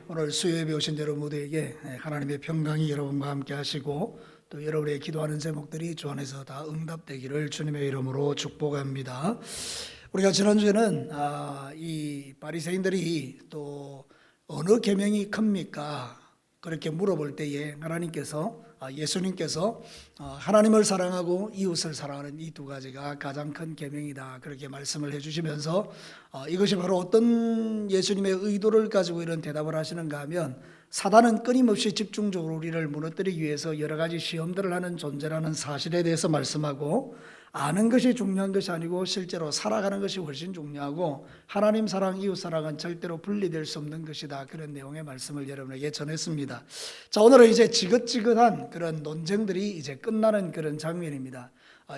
오늘 수요예배 오신 여러분 모두에게 하나님의 평강이 여러분과 함께 하시고 또 여러분의 기도하는 제목들이 주 안에서 다 응답되기를 주님의 이름으로 축복합니다. 우리가 지난주에는 이 바리새인들이 또 어느 계명이 큽니까? 그렇게 물어볼 때에 예수님께서 하나님을 사랑하고 이웃을 사랑하는 이 두 가지가 가장 큰 계명이다 그렇게 말씀을 해주시면서 이것이 바로 어떤 예수님의 의도를 가지고 이런 대답을 하시는가 하면 사단은 끊임없이 집중적으로 우리를 무너뜨리기 위해서 여러 가지 시험들을 하는 존재라는 사실에 대해서 말씀하고, 아는 것이 중요한 것이 아니고 실제로 살아가는 것이 훨씬 중요하고 하나님 사랑, 이웃 사랑은 절대로 분리될 수 없는 것이다, 그런 내용의 말씀을 여러분에게 전했습니다. 자, 오늘은 이제 지긋지긋한 그런 논쟁들이 이제 끝나는 그런 장면입니다.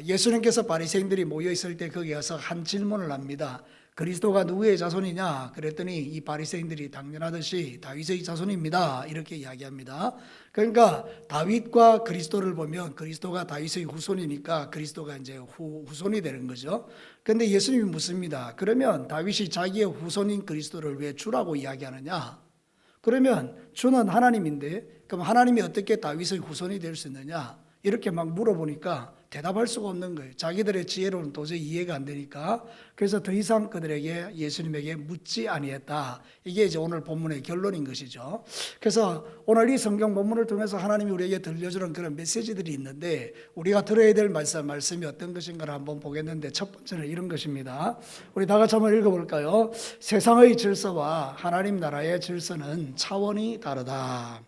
예수님께서 바리새인들이 모여 있을 때 거기 가서 한 질문을 합니다. 그리스도가 누구의 자손이냐? 그랬더니 이 바리새인들이 당연하듯이 다윗의 자손입니다, 이렇게 이야기합니다. 그러니까 다윗과 그리스도를 보면 그리스도가 다윗의 후손이니까 그리스도가 이제 후손이 되는 거죠. 그런데 예수님이 묻습니다. 그러면 다윗이 자기의 후손인 그리스도를 왜 주라고 이야기하느냐? 그러면 주는 하나님인데 그럼 하나님이 어떻게 다윗의 후손이 될 수 있느냐? 이렇게 막 물어보니까 대답할 수가 없는 거예요. 자기들의 지혜로는 도저히 이해가 안 되니까. 그래서 더 이상 그들에게, 예수님에게 묻지 아니했다. 이게 이제 오늘 본문의 결론인 것이죠. 그래서 오늘 이 성경 본문을 통해서 하나님이 우리에게 들려주는 그런 메시지들이 있는데, 우리가 들어야 될 말씀이 어떤 것인가를 한번 보겠는데, 첫 번째는 이런 것입니다. 우리 다 같이 한번 읽어볼까요? 세상의 질서와 하나님 나라의 질서는 차원이 다르다.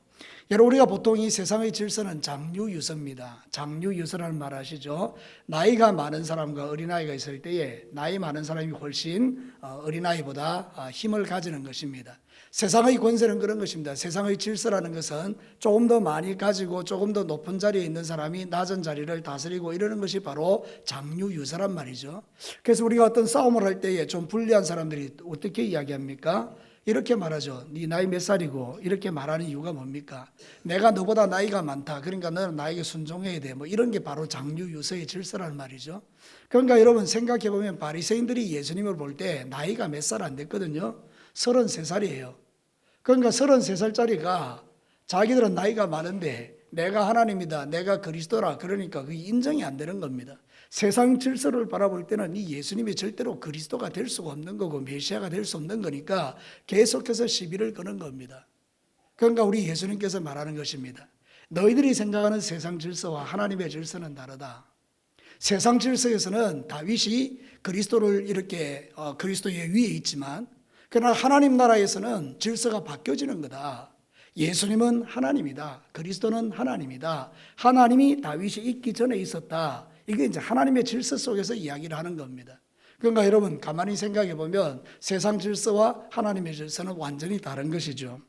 여러분, 우리가 보통 이 세상의 질서는 장유유서입니다. 장유유서라는 말 아시죠? 나이가 많은 사람과 어린아이가 있을 때에 나이 많은 사람이 훨씬 어린아이보다 힘을 가지는 것입니다. 세상의 권세는 그런 것입니다. 세상의 질서라는 것은 조금 더 많이 가지고 조금 더 높은 자리에 있는 사람이 낮은 자리를 다스리고 이러는 것이 바로 장유유서란 말이죠. 그래서 우리가 어떤 싸움을 할 때에 좀 불리한 사람들이 어떻게 이야기합니까? 이렇게 말하죠. 네 나이 몇 살이고, 이렇게 말하는 이유가 뭡니까? 내가 너보다 나이가 많다, 그러니까 너는 나에게 순종해야 돼, 뭐 이런 게 바로 장유유서의 질서라는 말이죠. 그러니까 여러분 생각해 보면 바리새인들이 예수님을 볼 때 나이가 몇 살 안 됐거든요. 33살이에요. 그러니까 33살짜리가 자기들은 나이가 많은데 내가 하나님이다, 내가 그리스도라, 그러니까 그게 인정이 안 되는 겁니다. 세상 질서를 바라볼 때는 이 예수님이 절대로 그리스도가 될 수가 없는 거고 메시아가 될 수 없는 거니까 계속해서 시비를 거는 겁니다. 그러니까 우리 예수님께서 말하는 것입니다. 너희들이 생각하는 세상 질서와 하나님의 질서는 다르다. 세상 질서에서는 다윗이 그리스도를 이렇게 그리스도의 위에 있지만, 그러나 하나님 나라에서는 질서가 바뀌어지는 거다. 예수님은 하나님이다, 그리스도는 하나님이다, 하나님이 다윗이 있기 전에 있었다. 이게 이제 하나님의 질서 속에서 이야기를 하는 겁니다. 그러니까 여러분 가만히 생각해 보면 세상 질서와 하나님의 질서는 완전히 다른 것이죠.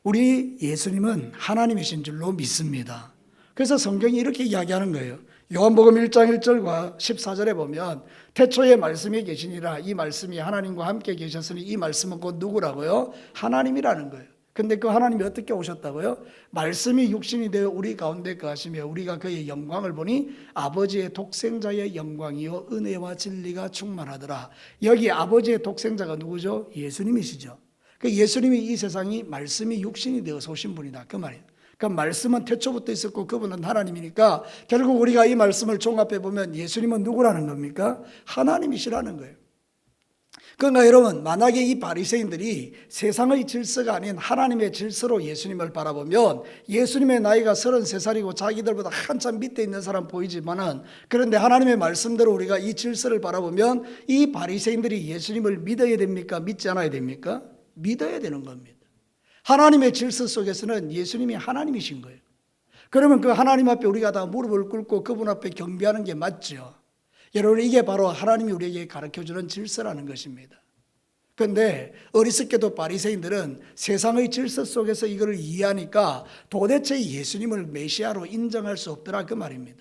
우리 예수님은 하나님이신 줄로 믿습니다. 그래서 성경이 이렇게 이야기하는 거예요. 요한복음 1장 1절과 14절에 보면 태초에 말씀이 계시니라, 이 말씀이 하나님과 함께 계셨으니 이 말씀은 곧 누구라고요? 하나님이라는 거예요. 근데 그 하나님이 어떻게 오셨다고요? 말씀이 육신이 되어 우리 가운데 거하시며 우리가 그의 영광을 보니 아버지의 독생자의 영광이요 은혜와 진리가 충만하더라. 여기 아버지의 독생자가 누구죠? 예수님이시죠. 그 예수님이 이 세상이 말씀이 육신이 되어서 오신 분이다, 그 말이에요. 그러니까 말씀은 태초부터 있었고 그분은 하나님이니까 결국 우리가 이 말씀을 종합해 보면 예수님은 누구라는 겁니까? 하나님이시라는 거예요. 그러니까 여러분, 만약에 이 바리새인들이 세상의 질서가 아닌 하나님의 질서로 예수님을 바라보면 예수님의 나이가 33살이고 자기들보다 한참 밑에 있는 사람 보이지만은, 그런데 하나님의 말씀대로 우리가 이 질서를 바라보면 이 바리새인들이 예수님을 믿어야 됩니까? 믿지 않아야 됩니까? 믿어야 되는 겁니다. 하나님의 질서 속에서는 예수님이 하나님이신 거예요. 그러면 그 하나님 앞에 우리가 다 무릎을 꿇고 그분 앞에 경배하는 게 맞죠. 여러분, 이게 바로 하나님이 우리에게 가르쳐주는 질서라는 것입니다. 그런데 어리석게도 바리새인들은 세상의 질서 속에서 이걸 이해하니까 도대체 예수님을 메시아로 인정할 수 없더라, 그 말입니다.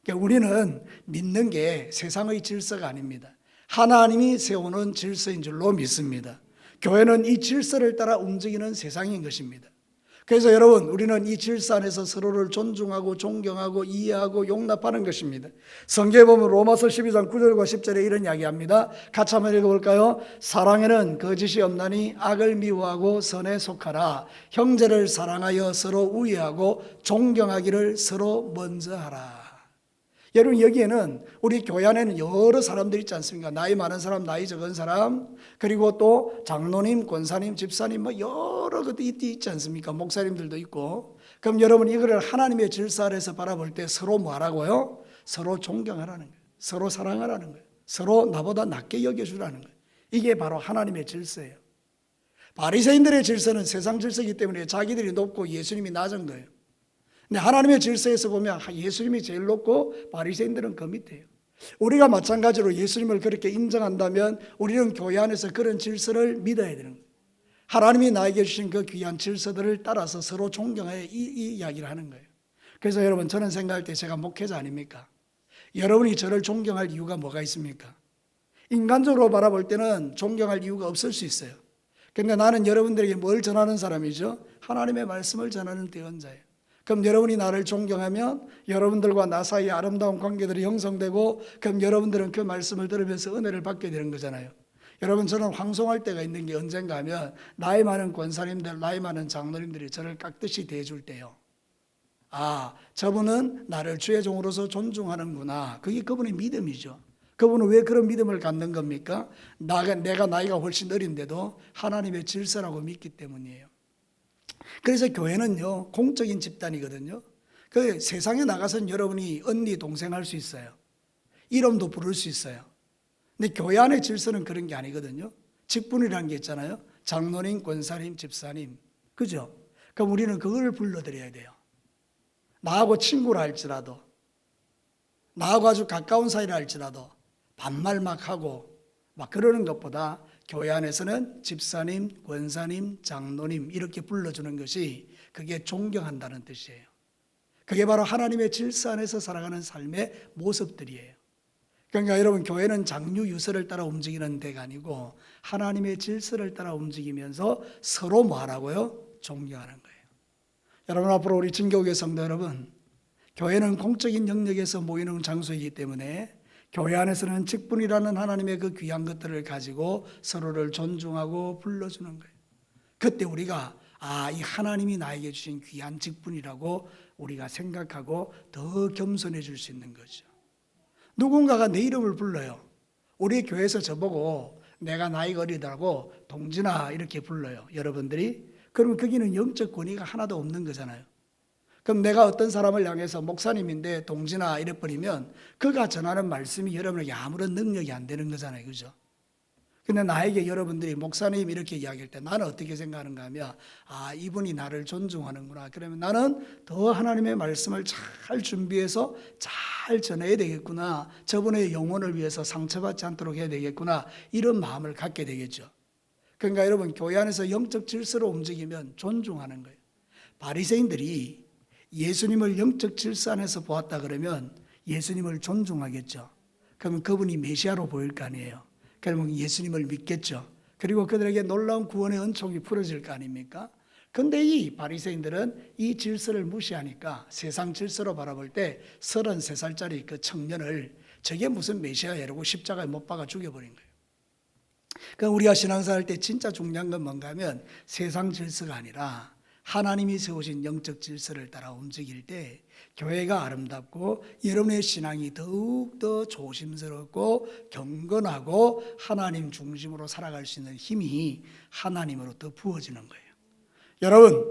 그러니까 우리는 믿는 게 세상의 질서가 아닙니다. 하나님이 세우는 질서인 줄로 믿습니다. 교회는 이 질서를 따라 움직이는 세상인 것입니다. 그래서 여러분, 우리는 이 질서 안에서 서로를 존중하고 존경하고 이해하고 용납하는 것입니다. 성경에 보면 로마서 12장 9절과 10절에 이런 이야기합니다. 같이 한번 읽어볼까요? 사랑에는 거짓이 없나니 악을 미워하고 선에 속하라. 형제를 사랑하여 서로 우애하고 존경하기를 서로 먼저 하라. 여러분, 여기에는 우리 교회 안에는 여러 사람들이 있지 않습니까? 나이 많은 사람, 나이 적은 사람, 그리고 또 장로님, 권사님, 집사님, 뭐 여러 것들이 있지 않습니까? 목사님들도 있고. 그럼 여러분, 이거를 하나님의 질서 아래서 바라볼 때 서로 뭐 하라고요? 서로 존경하라는 거예요. 서로 사랑하라는 거예요. 서로 나보다 낮게 여겨주라는 거예요. 이게 바로 하나님의 질서예요. 바리새인들의 질서는 세상 질서이기 때문에 자기들이 높고 예수님이 낮은 거예요. 근데 하나님의 질서에서 보면 예수님이 제일 높고 바리새인들은 그 밑에요. 우리가 마찬가지로 예수님을 그렇게 인정한다면 우리는 교회 안에서 그런 질서를 믿어야 되는 거예요. 하나님이 나에게 주신 그 귀한 질서들을 따라서 서로 존경해 이 이야기를 하는 거예요. 그래서 여러분, 저는 생각할 때 제가 목회자 아닙니까? 여러분이 저를 존경할 이유가 뭐가 있습니까? 인간적으로 바라볼 때는 존경할 이유가 없을 수 있어요. 그런데 나는 여러분들에게 뭘 전하는 사람이죠? 하나님의 말씀을 전하는 대언자예요. 그럼 여러분이 나를 존경하면 여러분들과 나 사이에 아름다운 관계들이 형성되고, 그럼 여러분들은 그 말씀을 들으면서 은혜를 받게 되는 거잖아요. 여러분, 저는 황송할 때가 있는 게 언젠가 하면 나이 많은 권사님들, 나이 많은 장로님들이 저를 깍듯이 대해줄 때요. 아, 저분은 나를 주의 종으로서 존중하는구나. 그게 그분의 믿음이죠. 그분은 왜 그런 믿음을 갖는 겁니까? 내가 나이가 훨씬 어린데도 하나님의 질서라고 믿기 때문이에요. 그래서 교회는요, 공적인 집단이거든요. 그 세상에 나가서는 여러분이 언니, 동생 할 수 있어요. 이름도 부를 수 있어요. 근데 교회 안의 질서는 그런 게 아니거든요. 직분이라는 게 있잖아요. 장로님, 권사님, 집사님. 그죠? 그럼 우리는 그걸 불러드려야 돼요. 나하고 친구라 할지라도, 나하고 아주 가까운 사이라 할지라도 반말 막 하고 막 그러는 것보다 교회 안에서는 집사님, 권사님, 장로님 이렇게 불러주는 것이 그게 존경한다는 뜻이에요. 그게 바로 하나님의 질서 안에서 살아가는 삶의 모습들이에요. 그러니까 여러분, 교회는 장유 유서를 따라 움직이는 데가 아니고 하나님의 질서를 따라 움직이면서 서로 뭐 하라고요? 존경하는 거예요. 여러분, 앞으로 우리 진교회 성도 여러분, 교회는 공적인 영역에서 모이는 장소이기 때문에 교회 안에서는 직분이라는 하나님의 그 귀한 것들을 가지고 서로를 존중하고 불러주는 거예요. 그때 우리가 이 하나님이 나에게 주신 귀한 직분이라고 우리가 생각하고 더 겸손해질 수 있는 거죠. 누군가가 내 이름을 불러요. 우리 교회에서 저보고 내가 나이가 어리다고 동진아 이렇게 불러요. 여러분들이. 그러면 거기는 영적 권위가 하나도 없는 거잖아요. 그럼 내가 어떤 사람을 향해서 목사님인데 동진아 이래버리면 그가 전하는 말씀이 여러분에게 아무런 능력이 안 되는 거잖아요. 그죠? 근데 나에게 여러분들이 목사님 이렇게 이야기할 때 나는 어떻게 생각하는가 하면 이분이 나를 존중하는구나. 그러면 나는 더 하나님의 말씀을 잘 준비해서 잘 전해야 되겠구나. 저분의 영혼을 위해서 상처받지 않도록 해야 되겠구나. 이런 마음을 갖게 되겠죠. 그러니까 여러분, 교회 안에서 영적 질서로 움직이면 존중하는 거예요. 바리새인들이 예수님을 영적 질서 안에서 보았다 그러면 예수님을 존중하겠죠. 그러면 그분이 메시아로 보일 거 아니에요. 그러면 예수님을 믿겠죠. 그리고 그들에게 놀라운 구원의 은총이 풀어질 거 아닙니까? 그런데 이 바리새인들은 이 질서를 무시하니까 세상 질서로 바라볼 때 33살짜리 그 청년을 저게 무슨 메시아야 이러고 십자가에 못 박아 죽여버린 거예요. 그러니까 우리가 신앙생활 할 때 진짜 중요한 건 뭔가 하면 세상 질서가 아니라 하나님이 세우신 영적 질서를 따라 움직일 때 교회가 아름답고 여러분의 신앙이 더욱더 조심스럽고 경건하고 하나님 중심으로 살아갈 수 있는 힘이 하나님으로부터 부어지는 거예요. 여러분,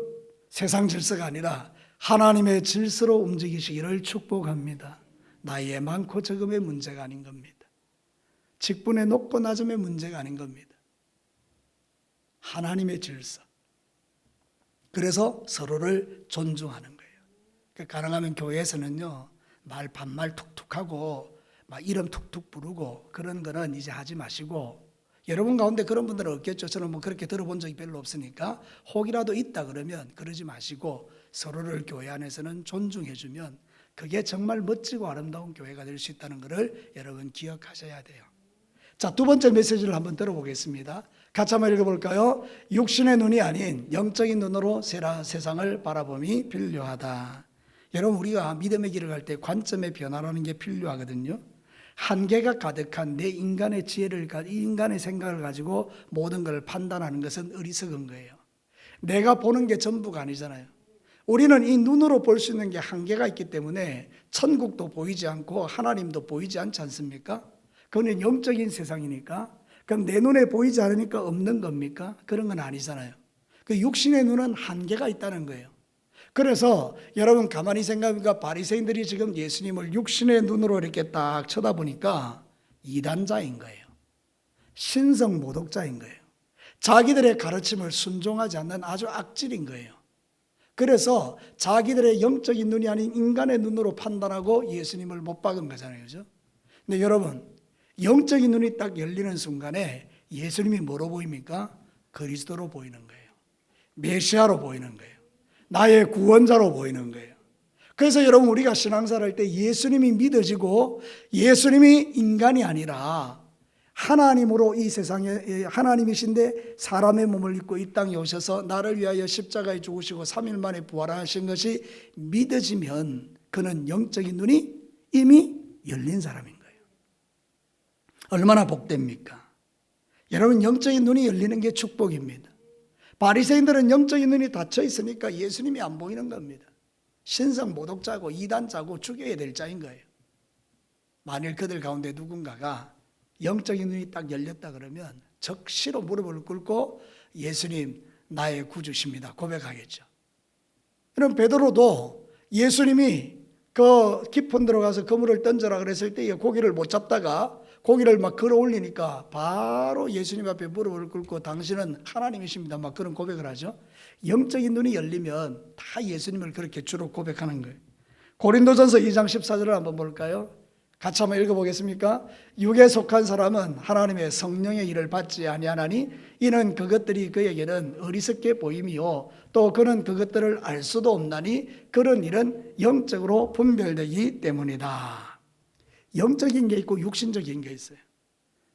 세상 질서가 아니라 하나님의 질서로 움직이시기를 축복합니다. 나이에 많고 적음의 문제가 아닌 겁니다. 직분의 높고 낮음의 문제가 아닌 겁니다. 하나님의 질서. 그래서 서로를 존중하는 거예요. 가능하면 교회에서는요, 반말 툭툭하고 막 이름 툭툭 부르고 그런 거는 이제 하지 마시고, 여러분 가운데 그런 분들은 없겠죠. 저는 뭐 그렇게 들어본 적이 별로 없으니까 혹이라도 있다 그러면 그러지 마시고 서로를 교회 안에서는 존중해주면 그게 정말 멋지고 아름다운 교회가 될 수 있다는 것을 여러분 기억하셔야 돼요. 자, 두 번째 메시지를 한번 들어보겠습니다. 같이 한번 읽어볼까요? 육신의 눈이 아닌 영적인 눈으로 세상을 바라봄이 필요하다. 여러분, 우리가 믿음의 길을 갈 때 관점의 변화라는 게 필요하거든요. 한계가 가득한 내 인간의 지혜를, 인간의 생각을 가지고 모든 걸 판단하는 것은 어리석은 거예요. 내가 보는 게 전부가 아니잖아요. 우리는 이 눈으로 볼 수 있는 게 한계가 있기 때문에 천국도 보이지 않고 하나님도 보이지 않지 않습니까? 그건 영적인 세상이니까. 그럼 내 눈에 보이지 않으니까 없는 겁니까? 그런 건 아니잖아요. 그 육신의 눈은 한계가 있다는 거예요. 그래서 여러분 가만히 생각해보니까 바리새인들이 지금 예수님을 육신의 눈으로 이렇게 딱 쳐다보니까 이단자인 거예요. 신성 모독자인 거예요. 자기들의 가르침을 순종하지 않는 아주 악질인 거예요. 그래서 자기들의 영적인 눈이 아닌 인간의 눈으로 판단하고 예수님을 못 박은 거잖아요. 그죠? 근데 여러분, 영적인 눈이 딱 열리는 순간에 예수님이 뭐로 보입니까? 그리스도로 보이는 거예요. 메시아로 보이는 거예요. 나의 구원자로 보이는 거예요. 그래서 여러분, 우리가 신앙생활 할 때 예수님이 믿어지고 예수님이 인간이 아니라 하나님으로 이 세상에 하나님이신데 사람의 몸을 입고 이 땅에 오셔서 나를 위하여 십자가에 죽으시고 3일 만에 부활하신 것이 믿어지면 그는 영적인 눈이 이미 열린 사람인 거예요. 얼마나 복됩니까? 여러분, 영적인 눈이 열리는 게 축복입니다. 바리새인들은 영적인 눈이 닫혀 있으니까 예수님이 안 보이는 겁니다. 신성 모독자고 이단자고 죽여야 될 자인 거예요. 만일 그들 가운데 누군가가 영적인 눈이 딱 열렸다 그러면 적시로 무릎을 꿇고 예수님 나의 구주십니다 고백하겠죠. 그럼 베드로도 예수님이 그 깊은 데로 가서 그물을 던져라 그랬을 때 고기를 못 잡다가 고기를 막 걸어 올리니까 바로 예수님 앞에 무릎을 꿇고 당신은 하나님이십니다 막 그런 고백을 하죠. 영적인 눈이 열리면 다 예수님을 그렇게 주로 고백하는 거예요. 고린도전서 2장 14절을 한번 볼까요? 같이 한번 읽어보겠습니까? 육에 속한 사람은 하나님의 성령의 일을 받지 아니하나니 이는 그것들이 그에게는 어리석게 보임이요 또 그는 그것들을 알 수도 없나니 그런 일은 영적으로 분별되기 때문이다. 영적인 게 있고 육신적인 게 있어요.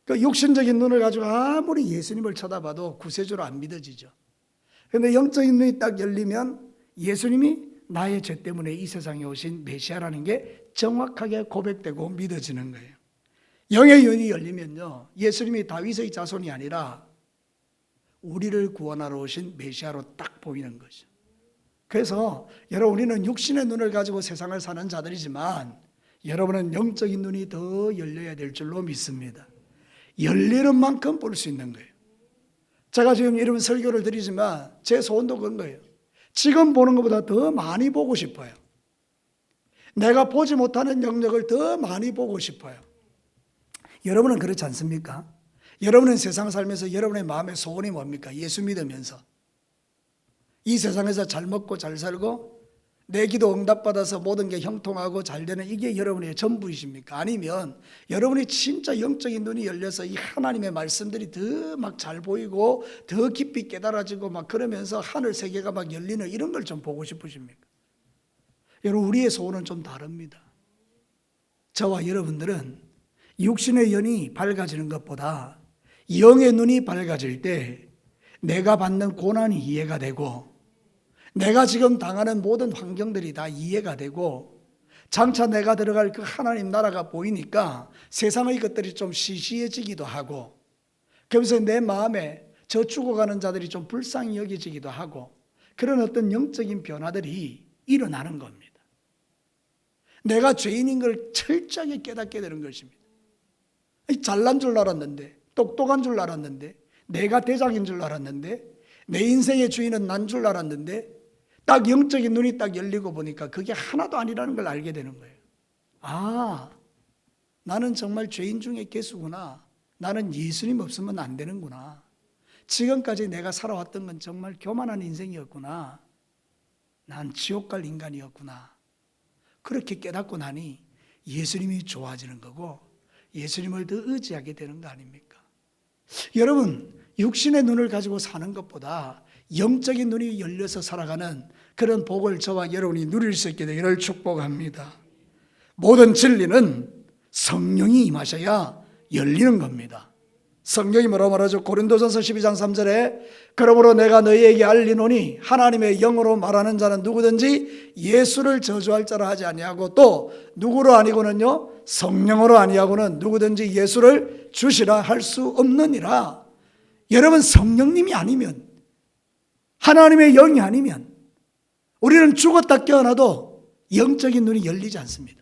그 육신적인 눈을 가지고 아무리 예수님을 쳐다봐도 구세주로 안 믿어지죠. 그런데 영적인 눈이 딱 열리면 예수님이 나의 죄 때문에 이 세상에 오신 메시아라는 게 정확하게 고백되고 믿어지는 거예요. 영의 눈이 열리면요, 예수님이 다윗의 자손이 아니라 우리를 구원하러 오신 메시아로 딱 보이는 거죠. 그래서 여러분, 우리는 육신의 눈을 가지고 세상을 사는 자들이지만 여러분은 영적인 눈이 더 열려야 될 줄로 믿습니다. 열리는 만큼 볼 수 있는 거예요. 제가 지금 이런 설교를 드리지만 제 소원도 그런 거예요. 지금 보는 것보다 더 많이 보고 싶어요. 내가 보지 못하는 영역을 더 많이 보고 싶어요. 여러분은 그렇지 않습니까? 여러분은 세상 살면서 여러분의 마음의 소원이 뭡니까? 예수 믿으면서 이 세상에서 잘 먹고 잘 살고 내 기도 응답받아서 모든 게 형통하고 잘 되는 이게 여러분의 전부이십니까? 아니면 여러분이 진짜 영적인 눈이 열려서 이 하나님의 말씀들이 더 막 잘 보이고 더 깊이 깨달아지고 막 그러면서 하늘 세계가 막 열리는 이런 걸 좀 보고 싶으십니까? 여러분, 우리의 소원은 좀 다릅니다. 저와 여러분들은 육신의 연이 밝아지는 것보다 영의 눈이 밝아질 때 내가 받는 고난이 이해가 되고 내가 지금 당하는 모든 환경들이 다 이해가 되고 장차 내가 들어갈 그 하나님 나라가 보이니까 세상의 것들이 좀 시시해지기도 하고 그러면서 내 마음에 저 죽어가는 자들이 좀 불쌍히 여겨지기도 하고 그런 어떤 영적인 변화들이 일어나는 겁니다. 내가 죄인인 걸 철저하게 깨닫게 되는 것입니다. 잘난 줄 알았는데, 똑똑한 줄 알았는데, 내가 대장인 줄 알았는데, 내 인생의 주인은 난 줄 알았는데 딱 영적인 눈이 딱 열리고 보니까 그게 하나도 아니라는 걸 알게 되는 거예요. 아, 나는 정말 죄인 중에 개수구나. 나는 예수님 없으면 안 되는구나. 지금까지 내가 살아왔던 건 정말 교만한 인생이었구나. 난 지옥 갈 인간이었구나. 그렇게 깨닫고 나니 예수님이 좋아지는 거고 예수님을 더 의지하게 되는 거 아닙니까? 여러분, 육신의 눈을 가지고 사는 것보다 영적인 눈이 열려서 살아가는 그런 복을 저와 여러분이 누릴 수 있게 되기를 축복합니다. 모든 진리는 성령이 임하셔야 열리는 겁니다. 성경이 뭐라고 말하죠? 고린도전서 12장 3절에 그러므로 내가 너희에게 알리노니 하나님의 영으로 말하는 자는 누구든지 예수를 저주할 자라 하지 아니하고 또 누구로 아니고는요 성령으로 아니하고는 누구든지 예수를 주시라 할 수 없느니라. 여러분, 성령님이 아니면, 하나님의 영이 아니면 우리는 죽었다 깨어나도 영적인 눈이 열리지 않습니다.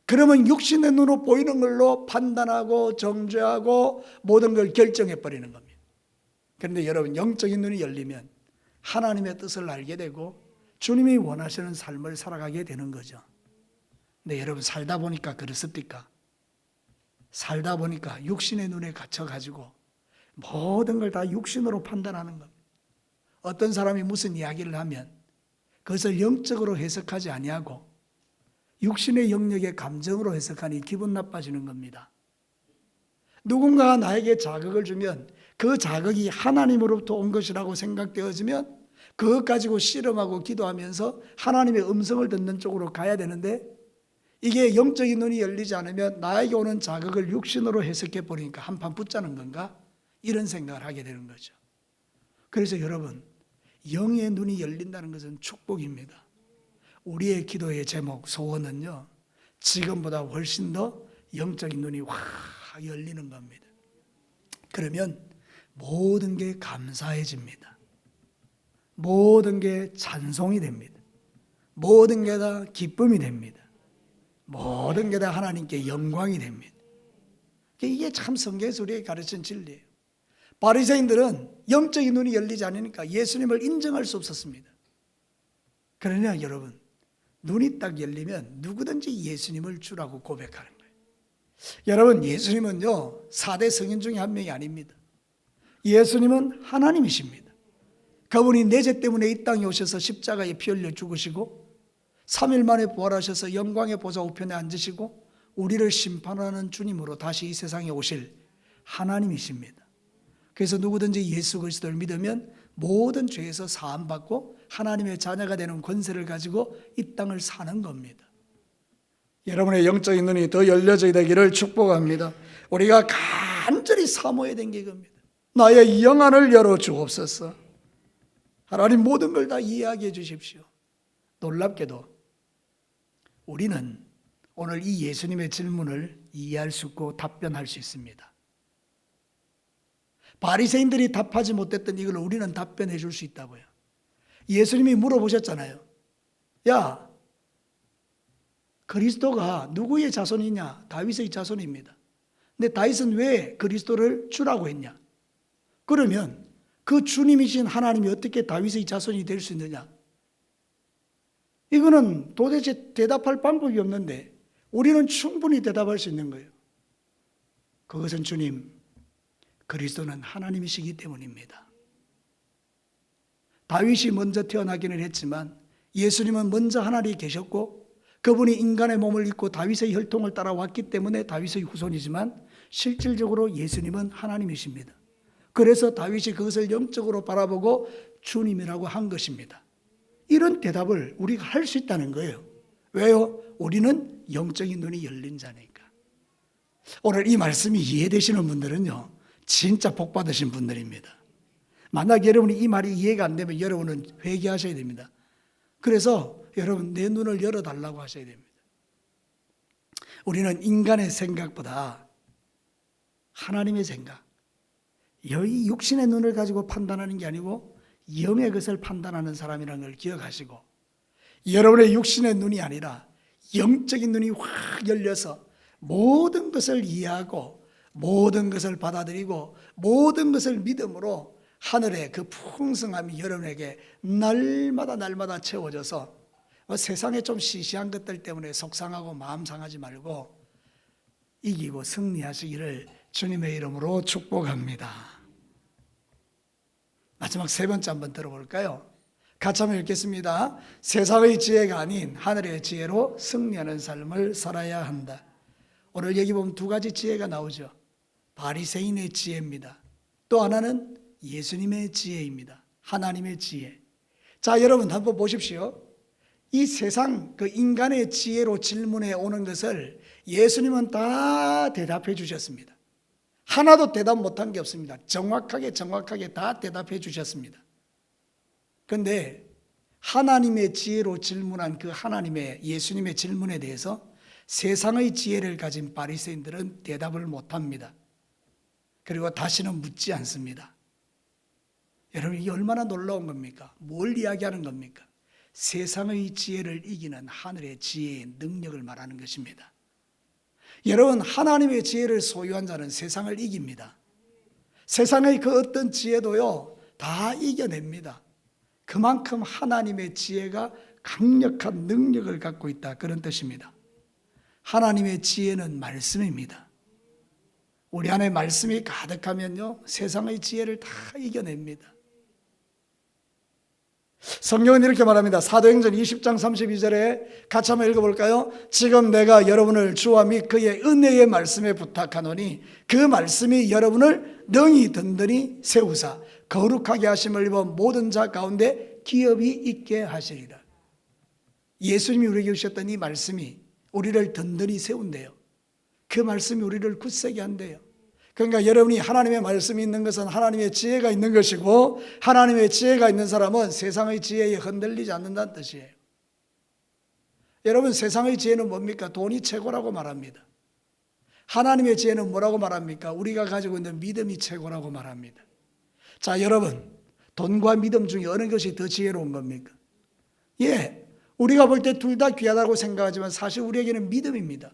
그러면 육신의 눈으로 보이는 걸로 판단하고 정죄하고 모든 걸 결정해 버리는 겁니다. 그런데 여러분, 영적인 눈이 열리면 하나님의 뜻을 알게 되고 주님이 원하시는 삶을 살아가게 되는 거죠. 근데 여러분, 살다 보니까 그렇습니까? 살다 보니까 육신의 눈에 갇혀가지고 모든 걸 다 육신으로 판단하는 겁니다. 어떤 사람이 무슨 이야기를 하면 그것을 영적으로 해석하지 아니하고 육신의 영역의 감정으로 해석하니 기분 나빠지는 겁니다. 누군가가 나에게 자극을 주면 그 자극이 하나님으로부터 온 것이라고 생각되어지면 그것 가지고 씨름하고 기도하면서 하나님의 음성을 듣는 쪽으로 가야 되는데, 이게 영적인 눈이 열리지 않으면 나에게 오는 자극을 육신으로 해석해 버리니까 한판 붙자는 건가? 이런 생각을 하게 되는 거죠. 그래서 여러분, 영의 눈이 열린다는 것은 축복입니다. 우리의 기도의 제목, 소원은요, 지금보다 훨씬 더 영적인 눈이 확 열리는 겁니다. 그러면 모든 게 감사해집니다. 모든 게 찬송이 됩니다. 모든 게 다 기쁨이 됩니다. 모든 게 다 하나님께 영광이 됩니다. 이게 참 성경에서 우리에게 가르친 진리예요. 바리새인들은 영적인 눈이 열리지 않으니까 예수님을 인정할 수 없었습니다. 그러나 여러분, 눈이 딱 열리면 누구든지 예수님을 주라고 고백하는 거예요. 여러분, 예수님은요 4대 성인 중에 한 명이 아닙니다. 예수님은 하나님이십니다. 그분이 내 죄 때문에 이 땅에 오셔서 십자가에 피 흘려 죽으시고 3일 만에 부활하셔서 영광의 보좌 우편에 앉으시고 우리를 심판하는 주님으로 다시 이 세상에 오실 하나님이십니다. 그래서 누구든지 예수 그리스도를 믿으면 모든 죄에서 사함받고 하나님의 자녀가 되는 권세를 가지고 이 땅을 사는 겁니다. 여러분의 영적인 눈이 더 열려져 되기를 축복합니다. 우리가 간절히 사모해야 되는 게 이겁니다. 나의 영안을 열어주옵소서. 하나님, 모든 걸 다 이해하게 해주십시오. 놀랍게도 우리는 오늘 이 예수님의 질문을 이해할 수 있고 답변할 수 있습니다. 바리새인들이 답하지 못했던 이걸 우리는 답변해 줄 수 있다고요. 예수님이 물어보셨잖아요. 야, 그리스도가 누구의 자손이냐? 다윗의 자손입니다. 근데 다윗은 왜 그리스도를 주라고 했냐? 그러면 그 주님이신 하나님이 어떻게 다윗의 자손이 될 수 있느냐? 이거는 도대체 대답할 방법이 없는데 우리는 충분히 대답할 수 있는 거예요. 그것은 주님, 그리스도는 하나님이시기 때문입니다. 다윗이 먼저 태어나기는 했지만 예수님은 먼저 하나님이 계셨고 그분이 인간의 몸을 입고 다윗의 혈통을 따라왔기 때문에 다윗의 후손이지만 실질적으로 예수님은 하나님이십니다. 그래서 다윗이 그것을 영적으로 바라보고 주님이라고 한 것입니다. 이런 대답을 우리가 할 수 있다는 거예요. 왜요? 우리는 영적인 눈이 열린 자니까. 오늘 이 말씀이 이해되시는 분들은요, 진짜 복 받으신 분들입니다. 만약 여러분이 이 말이 이해가 안 되면 여러분은 회개하셔야 됩니다. 그래서 여러분, 내 눈을 열어달라고 하셔야 됩니다. 우리는 인간의 생각보다 하나님의 생각, 이 육신의 눈을 가지고 판단하는 게 아니고 영의 것을 판단하는 사람이라는 걸 기억하시고, 여러분의 육신의 눈이 아니라 영적인 눈이 확 열려서 모든 것을 이해하고 모든 것을 받아들이고 모든 것을 믿음으로 하늘의 그 풍성함이 여러분에게 날마다 채워져서 세상에 좀 시시한 것들 때문에 속상하고 마음 상하지 말고 이기고 승리하시기를 주님의 이름으로 축복합니다. 마지막 세 번째 한번 들어볼까요? 같이 한번 읽겠습니다. 세상의 지혜가 아닌 하늘의 지혜로 승리하는 삶을 살아야 한다. 오늘 여기 보면 두 가지 지혜가 나오죠. 바리새인의 지혜입니다. 또 하나는 예수님의 지혜입니다. 하나님의 지혜. 자, 여러분 한번 보십시오. 이 세상 그 인간의 지혜로 질문해 오는 것을 예수님은 다 대답해 주셨습니다. 하나도 대답 못한 게 없습니다. 정확하게 다 대답해 주셨습니다. 그런데 하나님의 지혜로 질문한 그 하나님의 예수님의 질문에 대해서 세상의 지혜를 가진 바리새인들은 대답을 못합니다. 그리고 다시는 묻지 않습니다. 여러분, 이게 얼마나 놀라운 겁니까? 뭘 이야기하는 겁니까? 세상의 지혜를 이기는 하늘의 지혜의 능력을 말하는 것입니다. 여러분, 하나님의 지혜를 소유한 자는 세상을 이깁니다. 세상의 그 어떤 지혜도요, 다 이겨냅니다. 그만큼 하나님의 지혜가 강력한 능력을 갖고 있다, 그런 뜻입니다. 하나님의 지혜는 말씀입니다. 우리 안에 말씀이 가득하면요, 세상의 지혜를 다 이겨냅니다. 성경은 이렇게 말합니다. 사도행전 20장 32절에 같이 한번 읽어볼까요? 지금 내가 여러분을 주와 및 그의 은혜의 말씀에 부탁하노니 그 말씀이 여러분을 능히 든든히 세우사 거룩하게 하심을 입어 모든 자 가운데 기업이 있게 하시리라. 예수님이 우리에게 주셨던 이 말씀이 우리를 든든히 세운대요. 그 말씀이 우리를 굳세게 한대요. 그러니까 여러분이 하나님의 말씀이 있는 것은 하나님의 지혜가 있는 것이고, 하나님의 지혜가 있는 사람은 세상의 지혜에 흔들리지 않는다는 뜻이에요. 여러분, 세상의 지혜는 뭡니까? 돈이 최고라고 말합니다. 하나님의 지혜는 뭐라고 말합니까? 우리가 가지고 있는 믿음이 최고라고 말합니다. 자, 여러분, 돈과 믿음 중에 어느 것이 더 지혜로운 겁니까? 예, 우리가 볼 때 둘 다 귀하다고 생각하지만 사실 우리에게는 믿음입니다.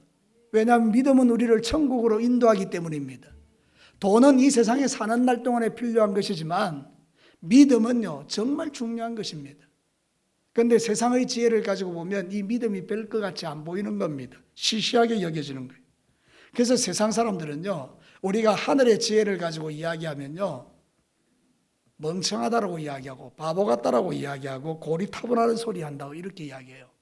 왜냐하면 믿음은 우리를 천국으로 인도하기 때문입니다. 돈은 이 세상에 사는 날 동안에 필요한 것이지만 믿음은요, 정말 중요한 것입니다. 그런데 세상의 지혜를 가지고 보면 이 믿음이 별 것 같이 안 보이는 겁니다. 시시하게 여겨지는 거예요. 그래서 세상 사람들은요, 우리가 하늘의 지혜를 가지고 이야기하면요, 멍청하다라고 이야기하고 바보 같다라고 이야기하고 고리타분하는 소리 한다고 이렇게 이야기해요.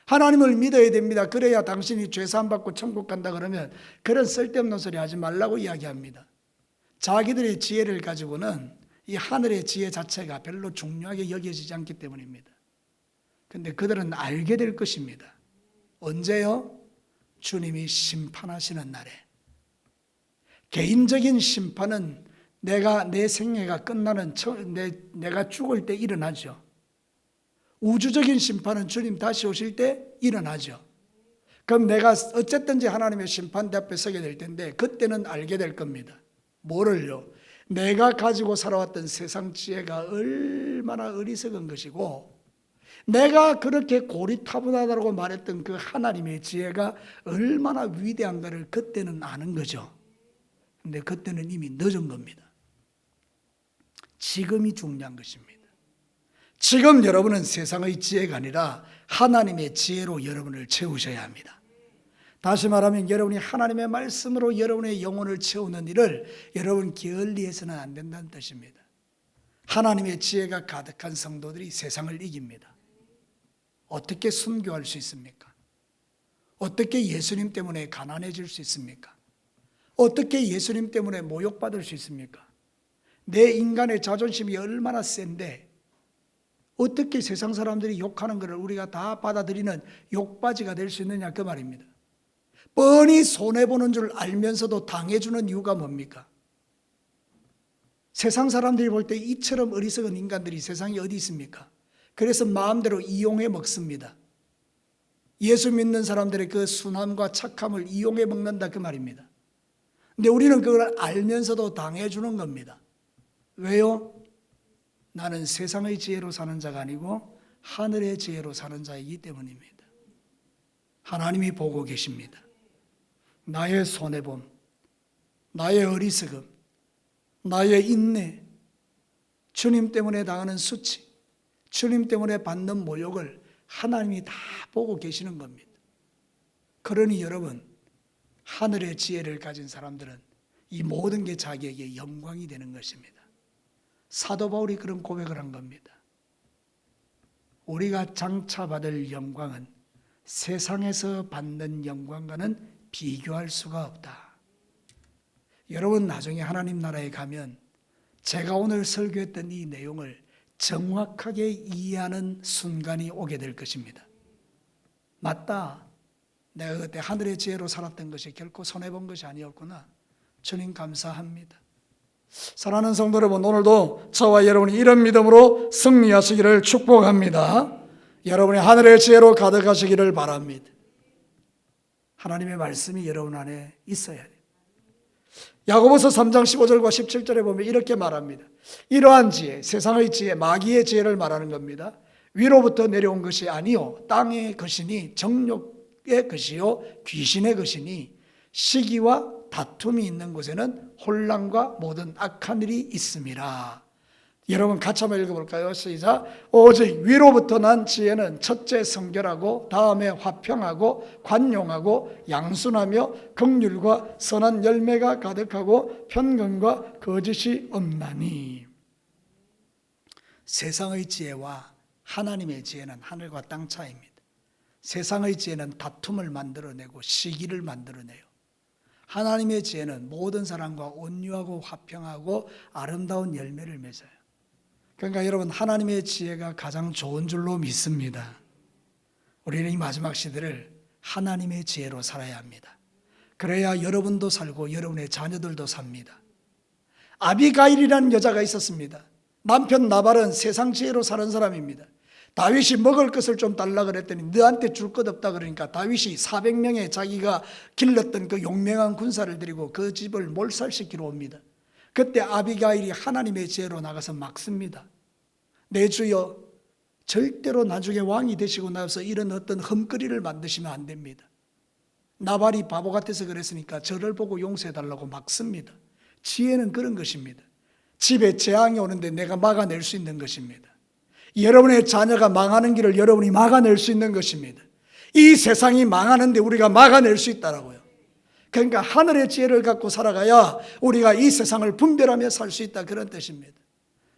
하나님을 믿어야 됩니다. 그래야 당신이 죄 사함 받고 천국 간다 그러면 그런 쓸데없는 소리 하지 말라고 이야기합니다. 자기들의 지혜를 가지고는 이 하늘의 지혜 자체가 별로 중요하게 여겨지지 않기 때문입니다. 그런데 그들은 알게 될 것입니다. 언제요? 주님이 심판하시는 날에. 개인적인 심판은 내 생애가 끝나는 내가 죽을 때 일어나죠. 우주적인 심판은 주님 다시 오실 때 일어나죠. 그럼 내가 어쨌든지 하나님의 심판대 앞에 서게 될 텐데 그때는 알게 될 겁니다. 뭐를요? 내가 가지고 살아왔던 세상 지혜가 얼마나 어리석은 것이고, 내가 그렇게 고리타분하다고 말했던 그 하나님의 지혜가 얼마나 위대한가를 그때는 아는 거죠. 근데 그때는 이미 늦은 겁니다. 지금이 중요한 것입니다. 지금 여러분은 세상의 지혜가 아니라 하나님의 지혜로 여러분을 채우셔야 합니다. 다시 말하면 여러분이 하나님의 말씀으로 여러분의 영혼을 채우는 일을 여러분 게을리해서는 안 된다는 뜻입니다. 하나님의 지혜가 가득한 성도들이 세상을 이깁니다. 어떻게 순교할 수 있습니까? 어떻게 예수님 때문에 가난해질 수 있습니까? 어떻게 예수님 때문에 모욕받을 수 있습니까? 내 인간의 자존심이 얼마나 센데 어떻게 세상 사람들이 욕하는 것을 우리가 다 받아들이는 욕바지가 될 수 있느냐, 그 말입니다. 뻔히 손해보는 줄 알면서도 당해주는 이유가 뭡니까? 세상 사람들이 볼 때 이처럼 어리석은 인간들이 세상에 어디 있습니까? 그래서 마음대로 이용해 먹습니다. 예수 믿는 사람들의 그 순함과 착함을 이용해 먹는다, 그 말입니다. 근데 우리는 그걸 알면서도 당해주는 겁니다. 왜요? 나는 세상의 지혜로 사는 자가 아니고 하늘의 지혜로 사는 자이기 때문입니다. 하나님이 보고 계십니다. 나의 손해봄, 나의 어리석음, 나의 인내, 주님 때문에 당하는 수치, 주님 때문에 받는 모욕을 하나님이 다 보고 계시는 겁니다. 그러니 여러분, 하늘의 지혜를 가진 사람들은 이 모든 게 자기에게 영광이 되는 것입니다. 사도 바울이 그런 고백을 한 겁니다. 우리가 장차 받을 영광은 세상에서 받는 영광과는 비교할 수가 없다. 여러분, 나중에 하나님 나라에 가면 제가 오늘 설교했던 이 내용을 정확하게 이해하는 순간이 오게 될 것입니다. 맞다. 내가 그때 하늘의 지혜로 살았던 것이 결코 손해본 것이 아니었구나. 주님 감사합니다. 사랑하는 성도 여러분, 오늘도 저와 여러분이 이런 믿음으로 승리하시기를 축복합니다. 여러분이 하늘의 지혜로 가득하시기를 바랍니다. 하나님의 말씀이 여러분 안에 있어야 돼요. 야고보서 3장 15절과 17절에 보면 이렇게 말합니다. 이러한 지혜, 세상의 지혜, 마귀의 지혜를 말하는 겁니다. 위로부터 내려온 것이 아니요 땅의 것이니 정욕의 것이요 귀신의 것이니 시기와 다툼이 있는 곳에는 혼란과 모든 악한 일이 있음이라. 여러분 같이 한번 읽어볼까요? 시작. 오직 위로부터 난 지혜는 첫째 성결하고 다음에 화평하고 관용하고 양순하며 긍휼과 선한 열매가 가득하고 편견과 거짓이 없나니. 세상의 지혜와 하나님의 지혜는 하늘과 땅 차이입니다. 세상의 지혜는 다툼을 만들어내고 시기를 만들어내요. 하나님의 지혜는 모든 사람과 온유하고 화평하고 아름다운 열매를 맺어요. 그러니까 여러분, 하나님의 지혜가 가장 좋은 줄로 믿습니다. 우리는 이 마지막 시대를 하나님의 지혜로 살아야 합니다. 그래야 여러분도 살고 여러분의 자녀들도 삽니다. 아비가일이라는 여자가 있었습니다. 남편 나발은 세상 지혜로 사는 사람입니다. 다윗이 먹을 것을 좀 달라 그랬더니 너한테 줄 것 없다 그러니까 다윗이 400명의 자기가 길렀던 그 용맹한 군사를 데리고 그 집을 몰살시키러 옵니다. 그때 아비가일이 하나님의 지혜로 나가서 막습니다. 내 주여, 절대로 나중에 왕이 되시고 나서 이런 어떤 흠거리를 만드시면 안 됩니다. 나발이 바보 같아서 그랬으니까 저를 보고 용서해달라고 막습니다. 지혜는 그런 것입니다. 집에 재앙이 오는데 내가 막아낼 수 있는 것입니다. 여러분의 자녀가 망하는 길을 여러분이 막아낼 수 있는 것입니다. 이 세상이 망하는데 우리가 막아낼 수 있다라고요. 그러니까 하늘의 지혜를 갖고 살아가야 우리가 이 세상을 분별하며 살 수 있다, 그런 뜻입니다.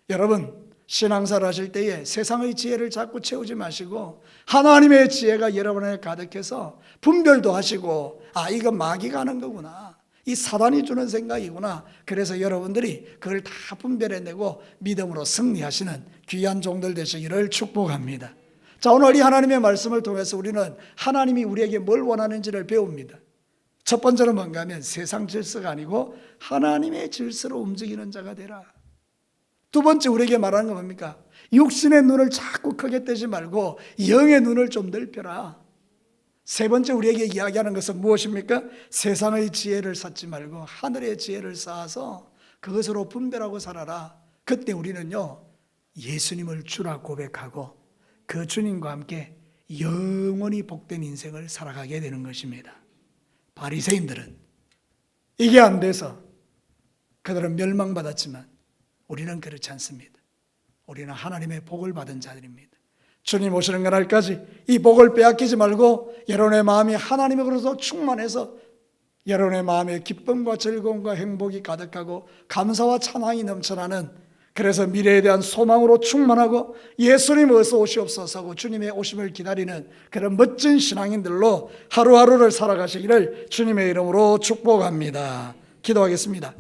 여러분, 신앙생활 하실 때에 세상의 지혜를 자꾸 채우지 마시고 하나님의 지혜가 여러분 안에 가득해서 분별도 하시고, 아, 이거 마귀가 하는 거구나, 이 사단이 주는 생각이구나. 그래서 여러분들이 그걸 다 분별해내고 믿음으로 승리하시는 귀한 종들 되시기를 축복합니다. 자, 오늘 이 하나님의 말씀을 통해서 우리는 하나님이 우리에게 뭘 원하는지를 배웁니다. 첫 번째는 뭔가 하면 세상 질서가 아니고 하나님의 질서로 움직이는 자가 되라. 두 번째 우리에게 말하는 건 뭡니까? 육신의 눈을 자꾸 크게 뜨지 말고 영의 눈을 좀 넓혀라. 세 번째 우리에게 이야기하는 것은 무엇입니까? 세상의 지혜를 쌓지 말고 하늘의 지혜를 쌓아서 그것으로 분별하고 살아라. 그때 우리는요, 예수님을 주라 고백하고 그 주님과 함께 영원히 복된 인생을 살아가게 되는 것입니다. 바리새인들은 이게 안 돼서 그들은 멸망받았지만 우리는 그렇지 않습니다. 우리는 하나님의 복을 받은 자들입니다. 주님 오시는 그날까지 이 복을 빼앗기지 말고 여러분의 마음이 하나님으로서 충만해서 여러분의 마음에 기쁨과 즐거움과 행복이 가득하고 감사와 찬양이 넘쳐나는, 그래서 미래에 대한 소망으로 충만하고 예수님 어서 오시옵소서 하고 주님의 오심을 기다리는 그런 멋진 신앙인들로 하루하루를 살아가시기를 주님의 이름으로 축복합니다. 기도하겠습니다.